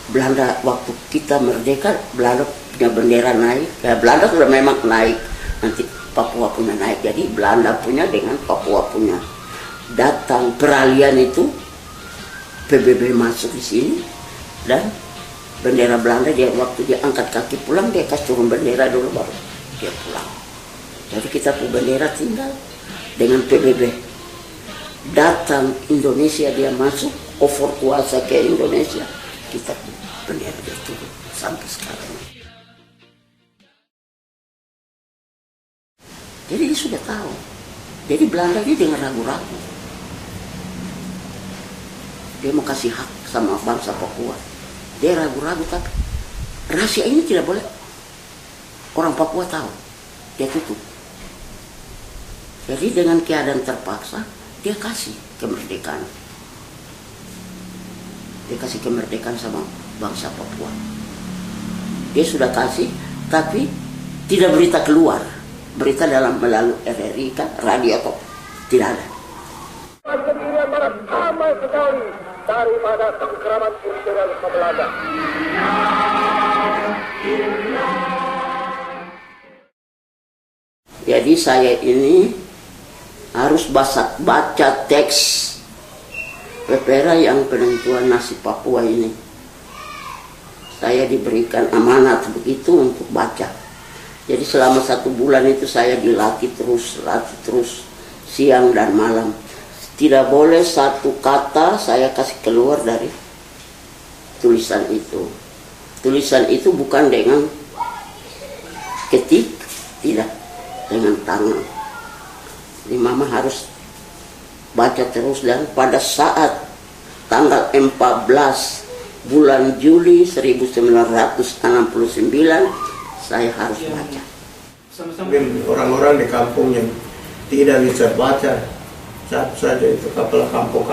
Belanda waktu kita merdeka, Belanda punya bendera naik. Belanda sudah memang naik, nanti Papua punya naik. Jadi Belanda punya dengan Papua punya. Datang peralihan itu, PBB masuk di sini, dan bendera Belanda dia waktu dia angkat kaki pulang, dia kasih turun bendera dulu baru dia pulang. Jadi kita punya bendera tinggal dengan PBB. Datang Indonesia dia masuk, over kuasa ke Indonesia, kita bendera dia turun sampai sekarang. Jadi dia sudah tahu. Jadi Belanda ini dengan ragu-ragu. Dia mau kasih hak sama bangsa Papua. Dia ragu-ragu, tapi rahasia ini tidak boleh orang Papua tahu. Dia tutup. Jadi dengan keadaan terpaksa, dia kasih kemerdekaan. Dia kasih kemerdekaan sama bangsa Papua. Dia sudah kasih, tapi tidak berita keluar. Berita dalam melalui RRI kan, radio atau tidak ada. Sendirian barat sama sekali daripada cengkeraman imperialisme Belanda. Jadi saya ini harus baca teks Pepera yang penentuan nasib Papua ini. Saya diberikan amanat begitu untuk baca. Jadi selama 1 bulan itu saya dilatih terus, siang dan malam. Tidak boleh satu kata saya kasih keluar dari tulisan itu. Tulisan itu bukan dengan ketik, tidak, dengan tangan. Jadi mama harus baca terus, dan pada saat tanggal 14 bulan Juli 1969 saya harus baca. Orang-orang di kampung yang tidak bisa baca, cap saja itu kapal kampung.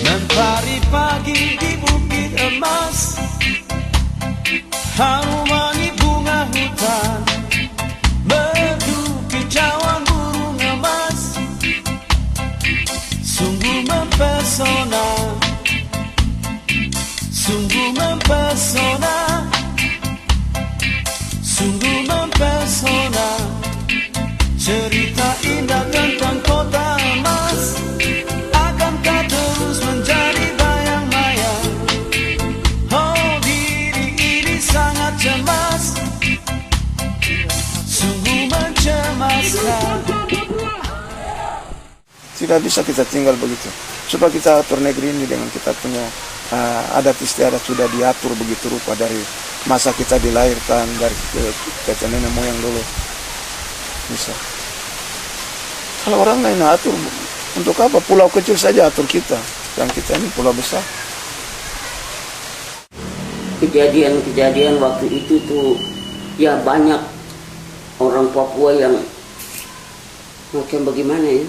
Mentari pagi di bukit emas, harum wangi bunga hutan, merdu kicauan burung emas, sungguh mempesona, sungguh mempesona, sungguh mempesona. Cerita indah tentang kota emas, akankah terus menjadi bayang-bayang? Oh, diri ini sangat cemas, sungguh mencemaskan. Tidak bisa kita tinggal begitu. Supaya kita atur negeri ini dengan kita punya adat istiadat sudah diatur begitu rupa dari masa kita dilahirkan, dari ke nenek moyang dulu. Bisa. Kalau orang lain atur, untuk apa? Pulau kecil saja atur kita. Dan kita ini pulau besar. Kejadian-kejadian waktu itu tuh, ya banyak orang Papua yang macam bagaimana ya,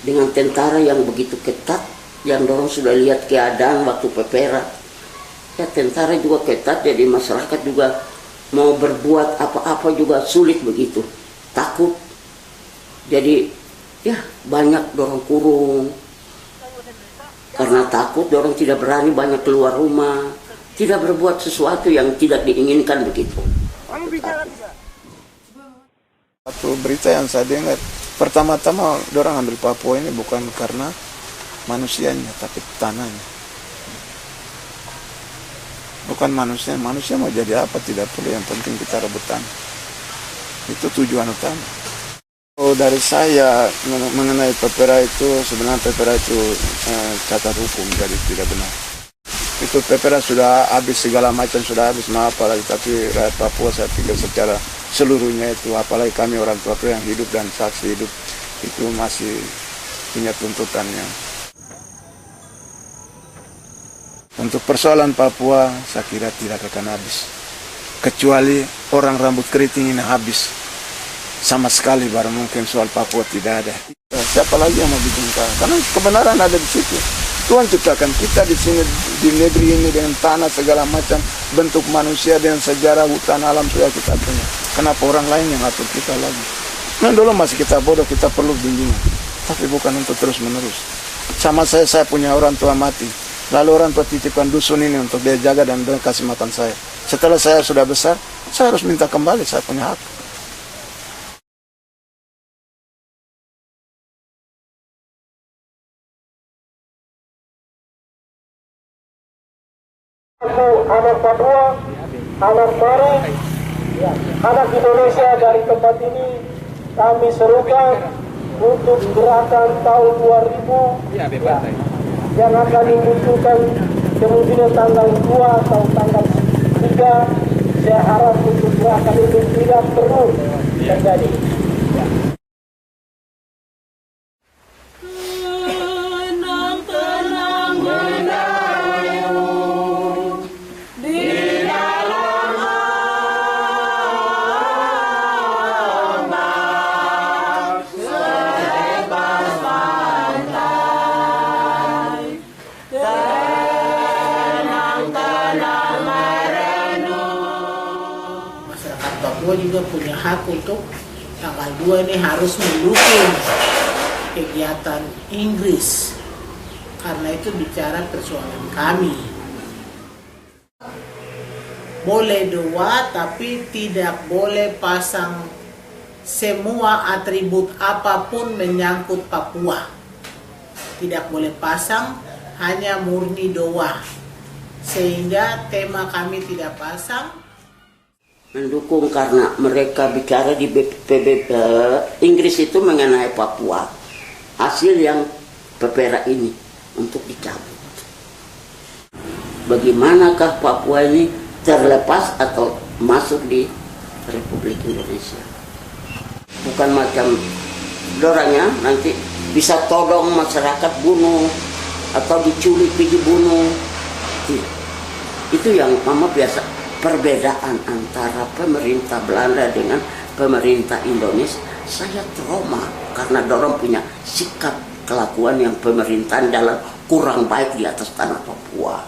dengan tentara yang begitu ketat, yang dorong sudah lihat keadaan waktu Pepera. Ya tentara juga ketat, jadi masyarakat juga mau berbuat apa-apa juga sulit begitu, takut. Jadi ya banyak dorong kurung, karena takut dorong tidak berani banyak keluar rumah, tidak berbuat sesuatu yang tidak diinginkan begitu. Satu berita yang saya dengar, pertama-tama orang ambil Papua ini bukan karena manusianya, tapi tanahnya. Bukan manusia mau jadi apa tidak perlu, yang penting kita rebut tanah. Itu tujuan utama. Oh, dari saya mengenai Pepera itu, sebenarnya Pepera itu cacat hukum, jadi tidak benar. Itu Pepera sudah habis, segala macam sudah habis, maaf apalagi, tapi rakyat Papua saya pikir secara seluruhnya itu, apalagi kami orang Papua yang hidup dan saksi hidup, itu masih punya tuntutannya. Untuk persoalan Papua, saya kira tidak akan habis. Kecuali orang rambut keriting ini habis. Sama sekali baru mungkin soal Papua tidak ada. Siapa lagi yang mau bikin kau? Karena kebenaran ada di situ. Tuhan ciptakan kita di sini, di negeri ini dengan tanah segala macam bentuk manusia, dengan sejarah hutan alam sudah kita punya. Kenapa orang lain yang atur kita lagi? Nah, dulu masih kita bodoh, kita perlu bimbingan, tapi bukan untuk terus menerus. Sama saya punya orang tua mati, lalu orang tua titipkan dusun ini untuk dia jaga dan dia kasih makan saya. Setelah saya sudah besar, saya harus minta kembali, saya punya hak. Anak Papua, anak baru, anak Indonesia dari tempat ini kami serukan untuk gerakan tahun 2000 yang akan dimunculkan kemungkinan tanggal 2 atau tanggal 3. Saya harap untuk gerakan itu tidak terus terjadi. Papua juga punya hak untuk tanggal 2 ini harus mendukung kegiatan Inggris, karena itu bicara persoalan kami. Boleh doa tapi tidak boleh pasang semua atribut apapun menyangkut Papua. Tidak boleh pasang, hanya murni doa. Sehingga tema kami tidak pasang. Mendukung karena mereka bicara di Inggris itu mengenai Papua, hasil yang PPRA ini untuk dicabut. Bagaimanakah Papua ini terlepas atau masuk di Republik Indonesia? Bukan macam dorangnya nanti bisa todong masyarakat bunuh atau diculik pergi bunuh. Itu yang mama biasa. Perbedaan antara pemerintah Belanda dengan pemerintah Indonesia, saya trauma karena dorong punya sikap kelakuan yang pemerintahan dalam kurang baik di atas tanah Papua.